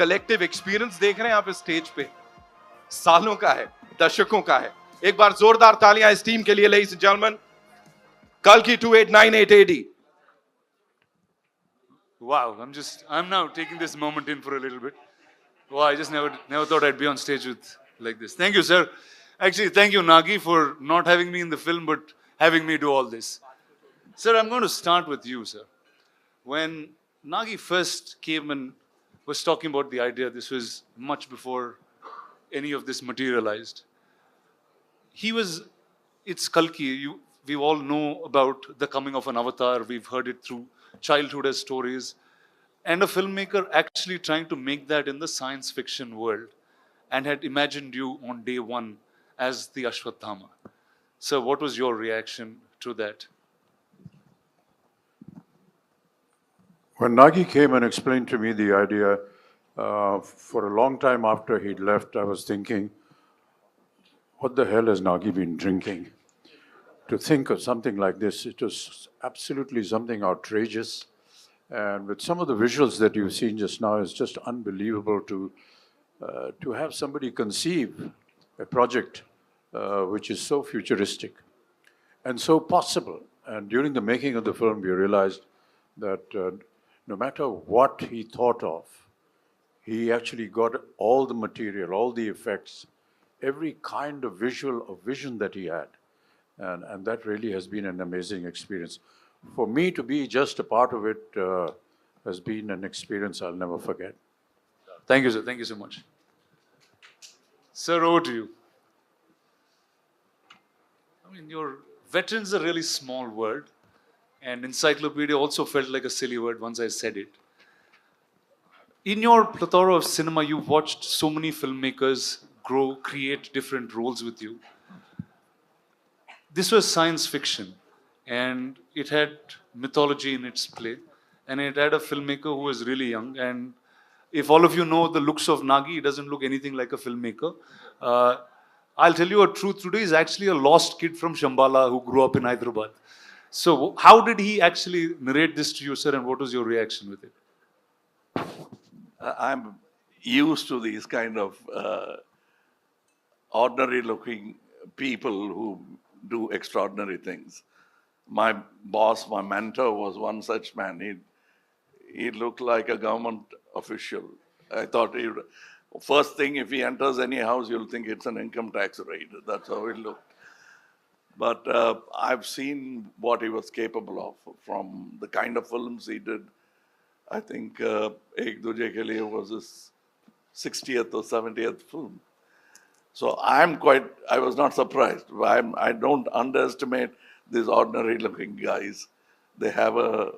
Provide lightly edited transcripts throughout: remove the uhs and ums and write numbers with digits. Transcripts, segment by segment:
Collective experience देख रहे हैं आप इस स्टेज पे, सालों का है, दशकों का है। एक बार जोरदार तालियां इस टीम के लिए, ladies and gentleman, Kalki 2898 AD. Wow, I'm now taking this moment in for a little bit. Wow, I just never thought I'd be on stage with like this. Thank you, sir. Actually, thank you, Nagi, for not having me in the film, but having me do all this. Sir, I'm going to start with you, sir. When Nagi first came and was talking about the idea, this was much before any of this materialized. It's Kalki. We all know about the coming of an avatar. We've heard it through childhood as stories. And a filmmaker actually trying to make that in the science fiction world and had imagined you on day one as the Ashwatthama. Sir, what was your reaction to that? When Nagi came and explained to me the idea, for a long time after he'd left, I was thinking, what the hell has Nagi been drinking? To think of something like this, it was absolutely something outrageous. And with some of the visuals that you've seen just now, it's just unbelievable to have somebody conceive a project which is so futuristic and so possible. And during the making of the film, we realized that no matter what he thought of, he actually got all the material, all the effects, every kind of vision that he had. And that really has been an amazing experience. For me to be just a part of it has been an experience I'll never forget. Thank you, sir. Thank you so much. Sir, over to you. I mean, your veteran's a really small word, and encyclopedia also felt like a silly word once I said it. In your plethora of cinema, you've watched so many filmmakers grow, create different roles with you. This was science fiction, and it had mythology in its play, and it had a filmmaker who was really young. And if all of you know the looks of Nagi, he doesn't look anything like a filmmaker. I'll tell you a truth today, he's actually a lost kid from Shambhala who grew up in Hyderabad. So how did he actually narrate this to you, sir, and what was your reaction with it? I'm used to these kind of ordinary looking people who do extraordinary things. My boss, my mentor was one such man. He looked like a government official. I thought first thing, if he enters any house, you'll think it's an income tax raid. That's how it looked. But I've seen what he was capable of from the kind of films he did. I think Ek Duje Ke Liye was his 60th or 70th film. So I was not surprised. I don't underestimate these ordinary looking guys. They have a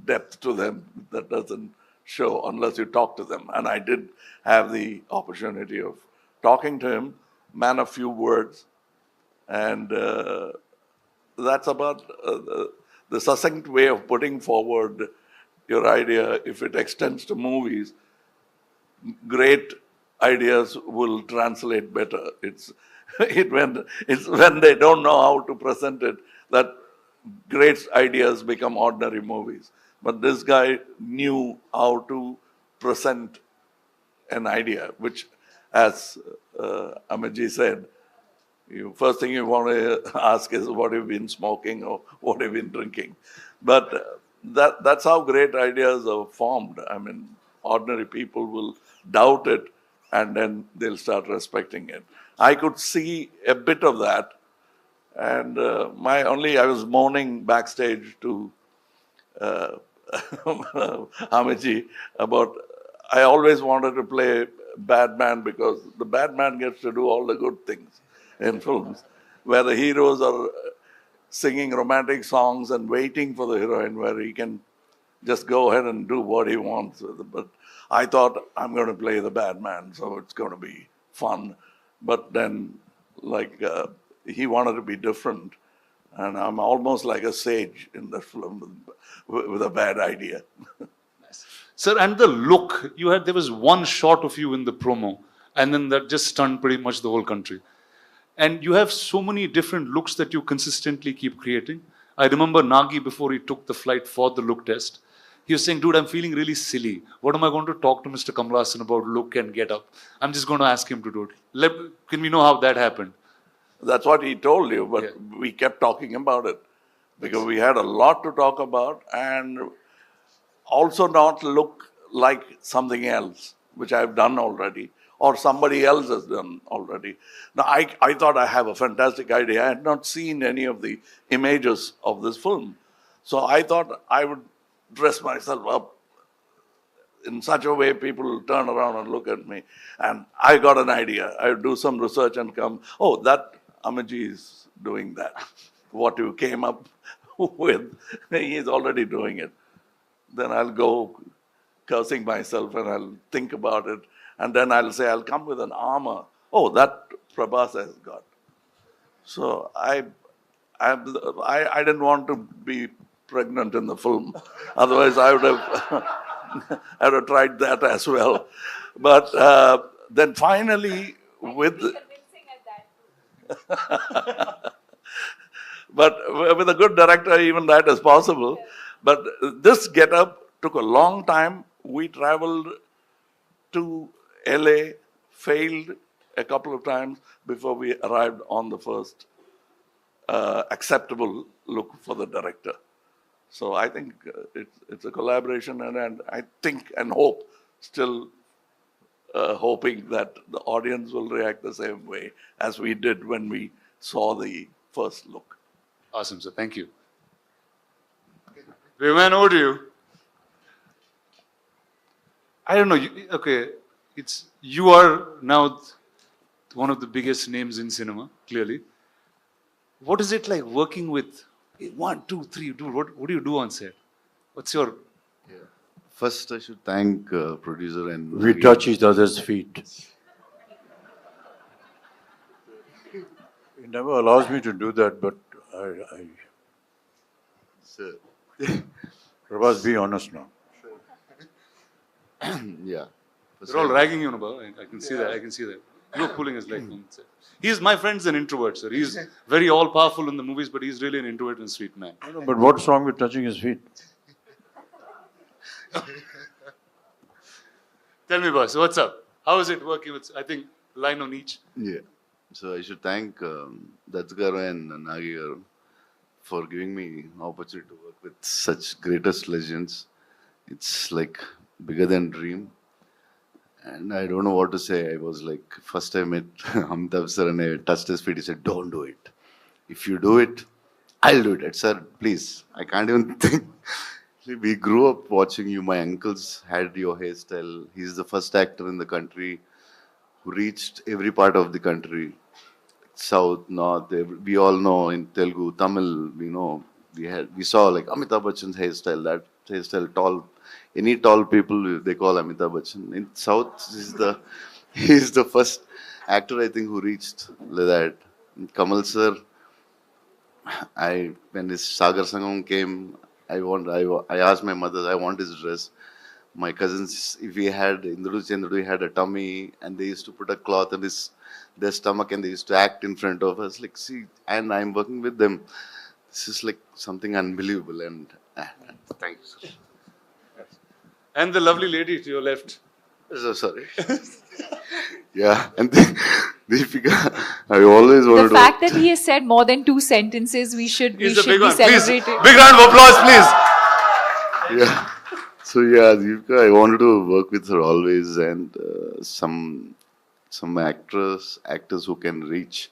depth to them that doesn't show unless you talk to them. And I did have the opportunity of talking to him, man of few words. And that's about the succinct way of putting forward your idea. If it extends to movies, great ideas will translate better. It's when they don't know how to present it that great ideas become ordinary movies. But this guy knew how to present an idea, which, as Amitji said, first thing you want to ask is what have you been smoking or what have you been drinking. But that's how great ideas are formed. I mean, ordinary people will doubt it and then they'll start respecting it. I could see a bit of that. And I was moaning backstage to Amitji about, I always wanted to play bad man because the bad man gets to do all the good things in films, where the heroes are singing romantic songs and waiting for the heroine, where he can just go ahead and do what he wants. But I thought, I'm going to play the bad man, so it's going to be fun. But then, he wanted to be different. And I'm almost like a sage in the film with a bad idea. Nice. Sir, and the look, there was one shot of you in the promo, and then that just stunned pretty much the whole country. And you have so many different looks that you consistently keep creating. I remember Nagi, before he took the flight for the look test, He was saying, dude, I'm feeling really silly. What am I going to talk to Mr. Kamal Haasan about look and get up? I'm just going to ask him to do it. Can we know how that happened? That's what he told you, but Yeah. we kept talking about it because we had a lot to talk about and also not look like something else, which I've done already, or somebody else has done already. Now, I thought I have a fantastic idea. I had not seen any of the images of this film. So I thought I would dress myself up in such a way people will turn around and look at me. And I got an idea. I would do some research and come, oh, that Amitji is doing that. What you came up with, he is already doing it. Then I'll go cursing myself and I'll think about it. And then I'll say, I'll come with an armor. Oh, that Prabhas has got. So I didn't want to be pregnant in the film. Otherwise, I would have, I would have tried that as well. But then finally, with but with a good director, even that is possible. But this get-up took a long time. We traveled to LA, failed a couple of times before we arrived on the first acceptable look for the director. So I think it's a collaboration, and I think and hope, still hoping that the audience will react the same way as we did when we saw the first look. Awesome, sir. Thank you. Viman, over to you. I don't know. You are now one of the biggest names in cinema, clearly. What is it like working with 1, 2, 3? Dude, what do you do on set? What's your... First, I should thank producer and We touch each other's feet. He never allows me to do that, but Sir. Prabhas, be honest now. Yeah. First, They're all ragging you about. I can see that. I can see that. You're pulling his leg. My friend's an introvert, sir. He's very all-powerful in the movies, but he's really an introvert and sweet man. No, but what's wrong with touching his feet? Tell me, boss, what's up? How is it working with, I think, line on each? Yeah. So I should thank Datsgaru and Nagi garu for giving me opportunity to work with such greatest legends. It's like bigger than dream. And I don't know what to say. I was like, first I met Amitabh sir and I touched his feet. He said, don't do it. If you do it, I'll do it. I said, please. I can't even think. We grew up watching you. My uncles had your hairstyle. He's the first actor in the country who reached every part of the country. South, North, we all know in Telugu, Tamil, we saw like Amitabh Bachchan's hairstyle, that hairstyle, tall, any tall people they call Amitabh Bachchan. In South, he's the first actor I think who reached like that. Kamal sir, when his Sagar Sangam came, I asked my mother, I want his dress. My cousins, if we had Indru Chendu, had a tummy, and they used to put a cloth on their stomach, and they used to act in front of us. Like, see, and I'm working with them. This is like something unbelievable. And thank you, sir. And the lovely lady to your left. So sorry. Yeah, and Deepika, I always wanted The fact that he has said more than 2 sentences, we should He's be a big one. Please, celebrating. big round of applause, please. Yeah. So yeah, Deepika, I wanted to work with her always, and some actors who can reach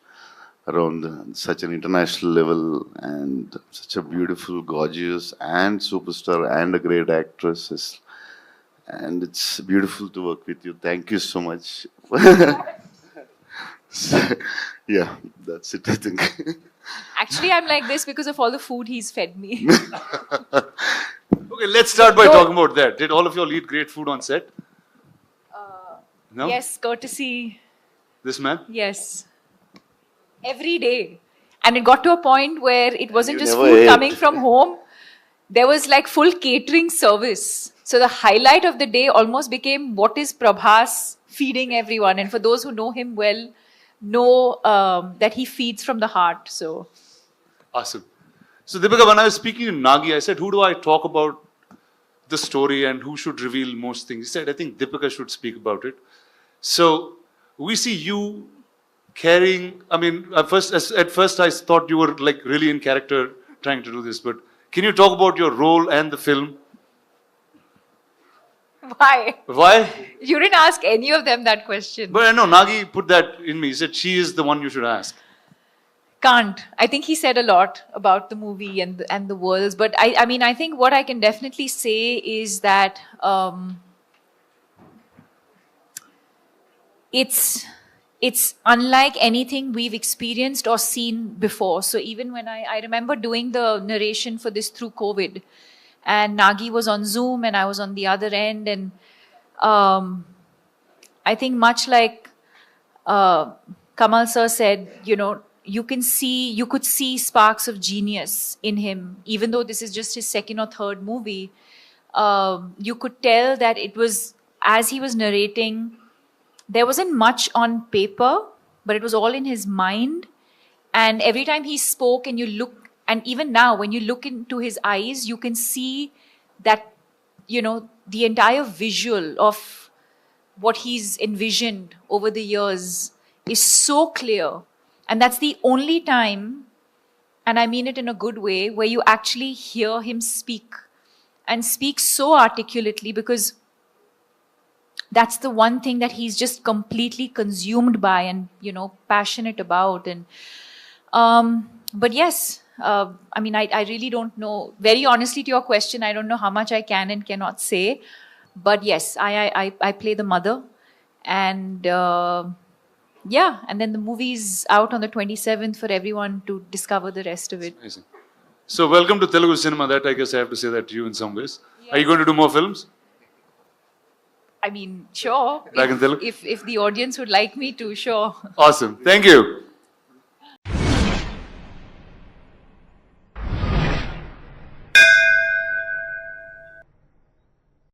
around such an international level, and such a beautiful, gorgeous, and superstar, and a great actress. And it's beautiful to work with you. Thank you so much. So, yeah, that's it, I think. Actually, I'm like this because of all the food he's fed me. Okay, let's start by talking about that. Did all of you all eat great food on set? No? Yes, courtesy. This man? Yes. Every day. And it got to a point where it wasn't You just never food ate. coming from home. There was like full catering service. So the highlight of the day almost became what is Prabhas feeding everyone. And for those who know him well, know that he feeds from the heart. So Awesome. So, Deepika, when I was speaking to Nagi, I said, who do I talk about the story and who should reveal most things. He said, I think Deepika should speak about it. So we see you carrying, I mean, at first I thought you were like really in character trying to do this, but can you talk about your role and the film? Why? Why? You didn't ask any of them that question. But I know Nagi put that in me. He said she is the one you should ask. Can't. I think he said a lot about the movie and the worlds. But I mean, I think what I can definitely say is that it's unlike anything we've experienced or seen before. So even when I remember doing the narration for this through COVID, and Nagi was on Zoom and I was on the other end, and I think much like Kamal sir said, you know, you could see sparks of genius in him, even though this is just his second or third movie. You could tell that it was, as he was narrating, there wasn't much on paper, but it was all in his mind. And every time he spoke and you look, and even now when you look into his eyes, you can see that, you know, the entire visual of what he's envisioned over the years is so clear. And that's the only time, and I mean it in a good way, where you actually hear him speak, and speak so articulately, because that's the one thing that he's just completely consumed by and, you know, passionate about. And but yes, I mean, I really don't know. Very honestly, to your question, I don't know how much I can and cannot say. But yes, I play the mother, and yeah, and then the movie's out on the 27th for everyone to discover the rest of it. Amazing. So welcome to Telugu cinema. That I guess I have to say that to you in some ways. Yeah. Are you going to do more films? I mean, sure. Back in Telugu? If the audience would like me to, sure. Awesome. Thank you.